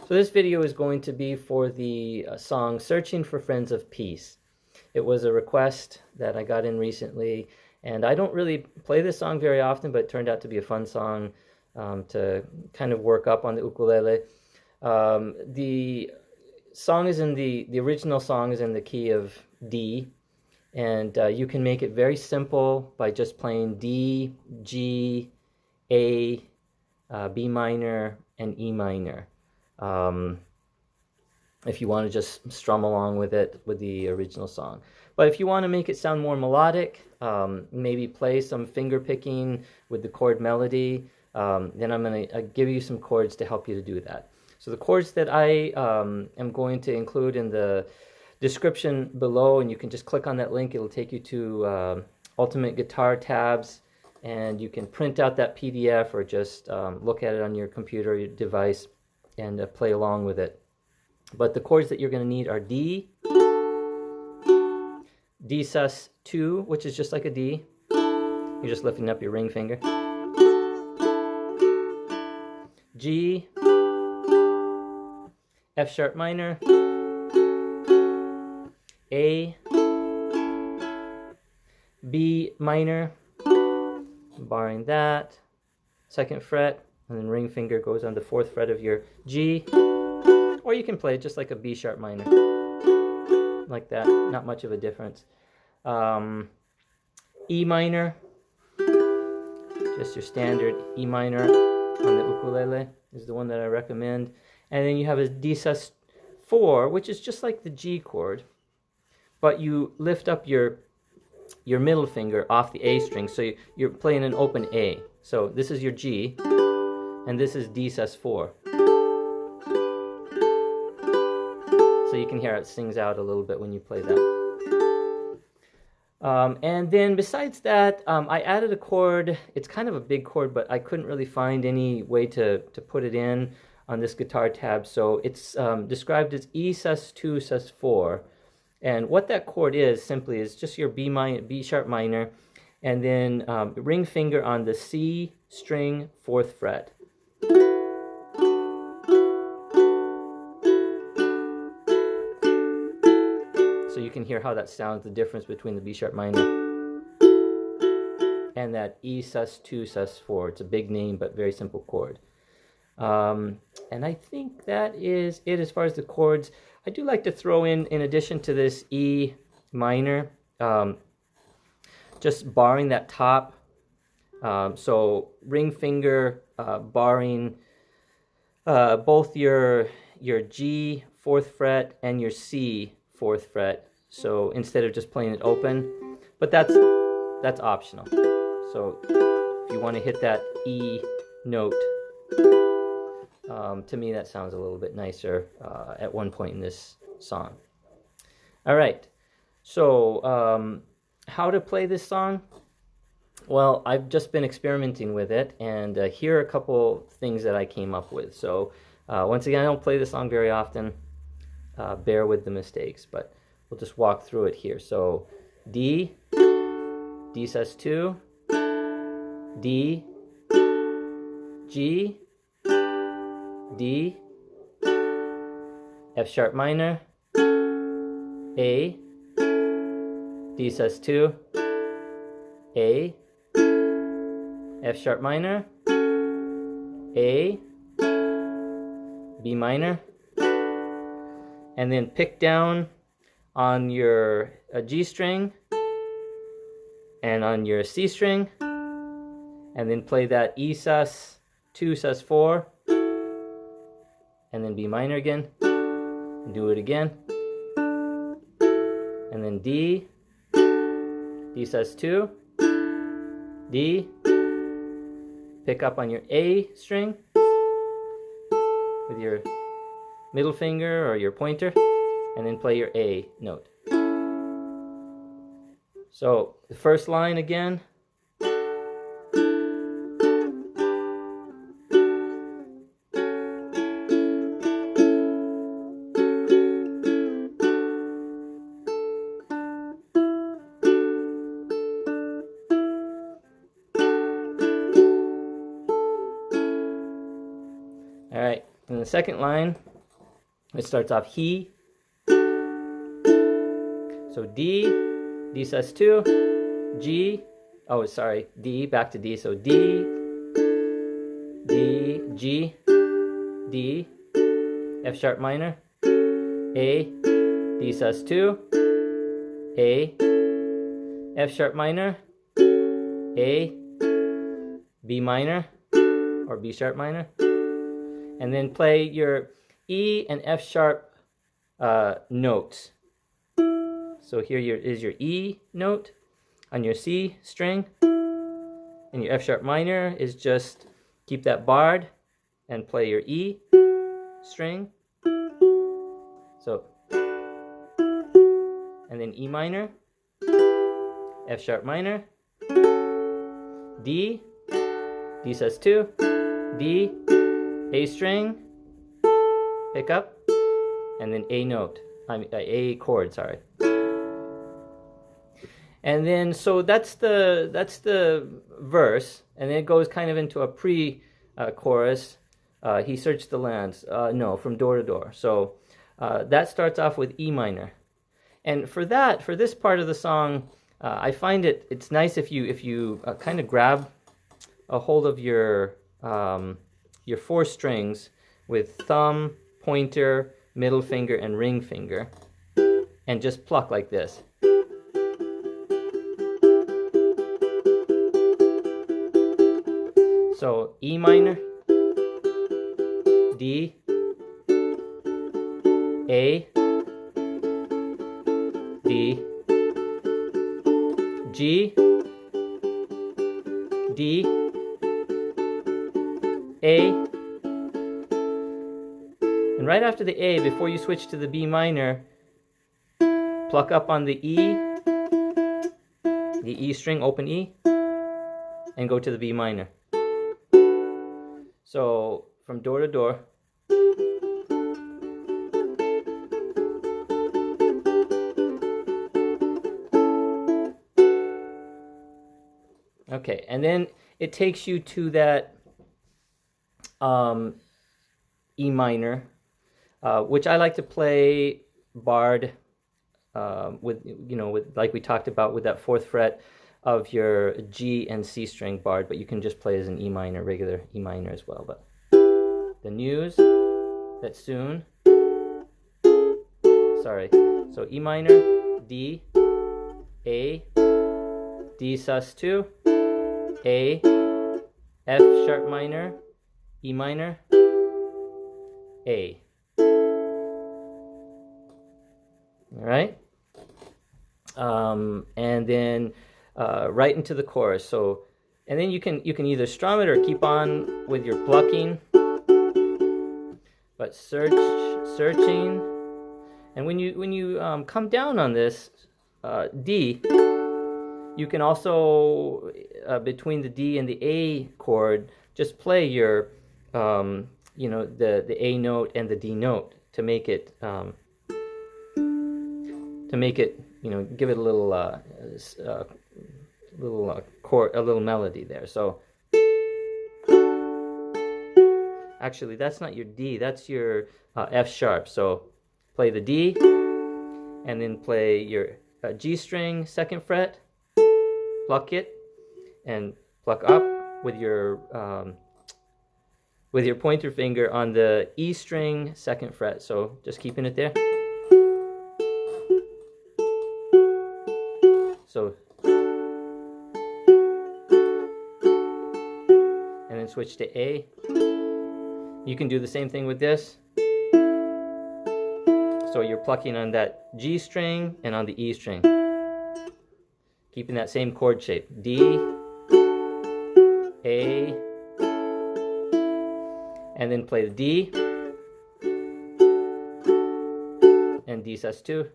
So this video is going to be for the song Searching for Friends of Peace. It was a request that I got in recently, and I don't really play this song very often, but it turned out to be a fun song to kind of work up on the ukulele. The song is in the original song is in the key of D, and you can make it very simple by just playing D, G, A, B minor, and E minor. If you want to just strum along with it with the original song. But if you want to make it sound more melodic, maybe play some finger picking with the chord melody, then I'm going to give you some chords to help you to do that. So the chords that I am going to include in the description below, and you can just click on that link, it'll take you to Ultimate Guitar tabs, and you can print out that PDF or just look at it on your computer or your device and play along with it. But the chords that you're going to need are D, D sus2, which is just like a D. You're just lifting up your ring finger. G, F sharp minor, A, B minor, barring that, 2nd fret, and then ring finger goes on the 4th fret of your G, or you can play it just like a B sharp minor, like that, not much of a difference. E minor, just your standard E minor on the ukulele is the one that I recommend. And then you have a D sus4, which is just like the G chord, but you lift up your middle finger off the A string, so you're playing an open A. So this is your G, and this is D sus4. So you can hear it sings out a little bit when you play that. And then besides that, I added a chord. It's kind of a big chord, but I couldn't really find any way to put it in on this guitar tab. So it's described as E sus2 sus4. And what that chord is simply is just your B sharp minor, and then ring finger on the C string 4th fret. So you can hear how that sounds, the difference between the B sharp minor and that E sus2 sus4. It's a big name but very simple chord. And I think that is it as far as the chords. I do like to throw in addition to this E minor, just barring that top. So ring finger barring both your G 4th fret and your C 4th fret. So instead of just playing it open, but that's optional. So if you want to hit that E note, to me that sounds a little bit nicer at one point in this song. All right, so how to play this song? Well, I've just been experimenting with it, and here are a couple things that I came up with. So once again, I don't play this song very often. Bear with the mistakes, but we'll just walk through it here. So D, D sus2, D, G, D, F sharp minor, A, D sus2, A, F sharp minor, A, B minor, and then pick down on your G string and on your C string, and then play that E sus2 sus4, and then B minor again, do it again, and then D, D sus2, D, pick up on your A string with your middle finger or your pointer, and then play your A note. So the first line again. All right, and the second line. It starts off he, so D, D sus2, G, oh sorry, D, back to D, so D, D, G, D, F sharp minor, A, D sus2, A, F sharp minor, A, B minor, or B sharp minor, and then play your E and F sharp notes. So here is your E note on your C string, and your F sharp minor is just keep that barred and play your E string. So, and then E minor, F sharp minor, D, D sus2, D, A string, pick up, and then A note, A chord, sorry. And then, so that's the verse, and then it goes kind of into a pre-chorus. He searched the lands, no, from door to door. So that starts off with E minor. And for this part of the song, I find it's nice if you kind of grab a hold of your 4 strings with thumb, pointer, middle finger, and ring finger, and just pluck like this. So E minor, D, A, D, G, D, A, and right after the A, before you switch to the B minor, pluck up on the E string, open E, and go to the B minor. So from door to door. Okay, and then it takes you to that E minor, which I like to play barred with like we talked about with that 4th fret of your G and C string barred, but you can just play as an E minor, regular E minor as well. But the news that soon, sorry, so E minor, D, A, D sus2, A, F sharp minor, E minor, A. All right, and then right into the chorus. So, and then you can either strum it or keep on with your plucking. But searching, and when you come down on this D, you can also between the D and the A chord just play your the A note and the D note to make it give it a little chord, a little melody there. So actually that's not your D, that's your F sharp. So play the D and then play your G string 2nd fret, pluck it and pluck up with your pointer finger on the E string 2nd fret. So just keeping it there. So, and then switch to A. You can do the same thing with this. So you're plucking on that G string and on the E string, keeping that same chord shape. D, A, and then play the D and D sus2,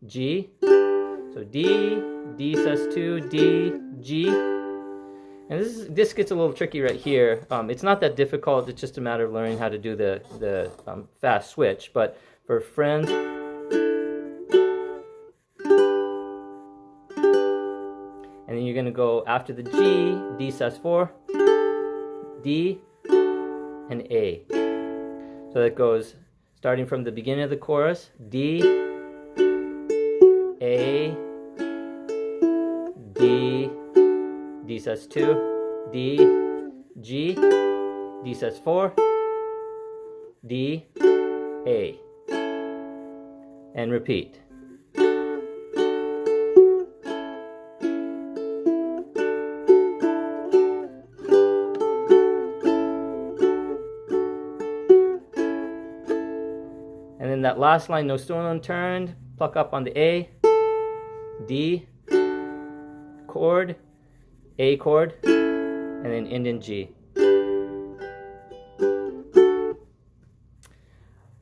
G, so D, D sus2, D, G, and this gets a little tricky right here. It's not that difficult, it's just a matter of learning how to do the fast switch, but for friends, and then you're going to go after the G, D sus4, D, and A. So that goes starting from the beginning of the chorus, D, A, D, D sus 2, D, G, D sus 4, D, A, and repeat. And then that last line, no stone unturned, pluck up on the A, D, chord, A chord, and then end in G.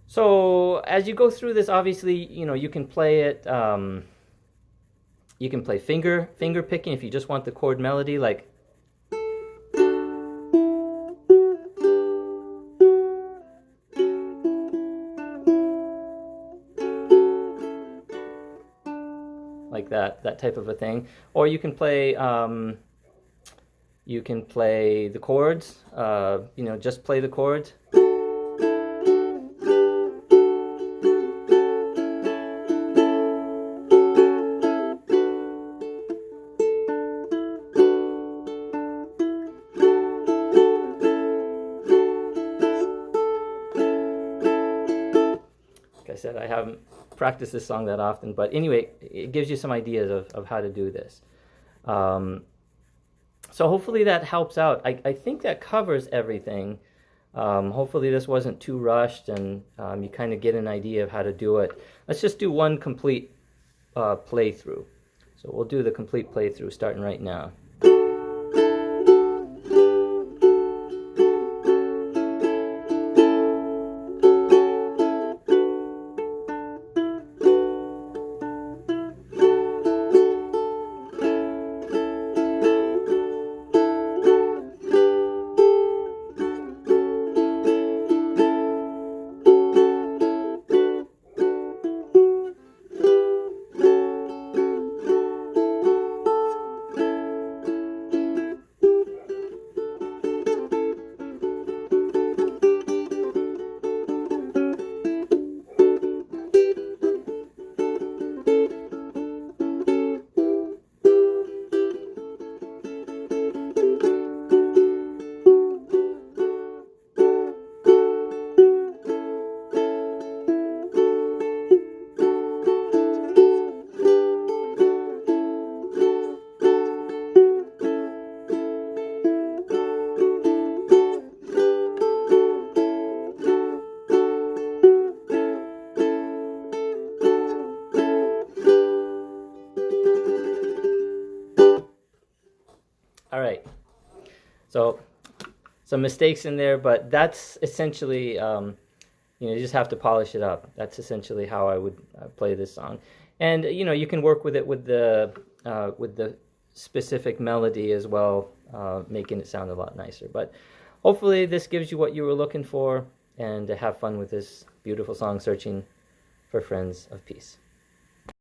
So as you go through this, obviously, you can play it, you can play finger picking if you just want the chord melody, like that type of a thing. Or you can play the chords, just play the chords. Like I said, I haven't practiced this song that often, but anyway, it gives you some ideas of how to do this. So hopefully that helps out. I think that covers everything. Hopefully this wasn't too rushed, and you kind of get an idea of how to do it. Let's just do one complete playthrough. So we'll do the complete playthrough starting right now. All right, so some mistakes in there, but that's essentially, you just have to polish it up. That's essentially how I would play this song. And, you can work with it with the specific melody as well, making it sound a lot nicer. But hopefully this gives you what you were looking for, and have fun with this beautiful song, Searching for Friends of Peace.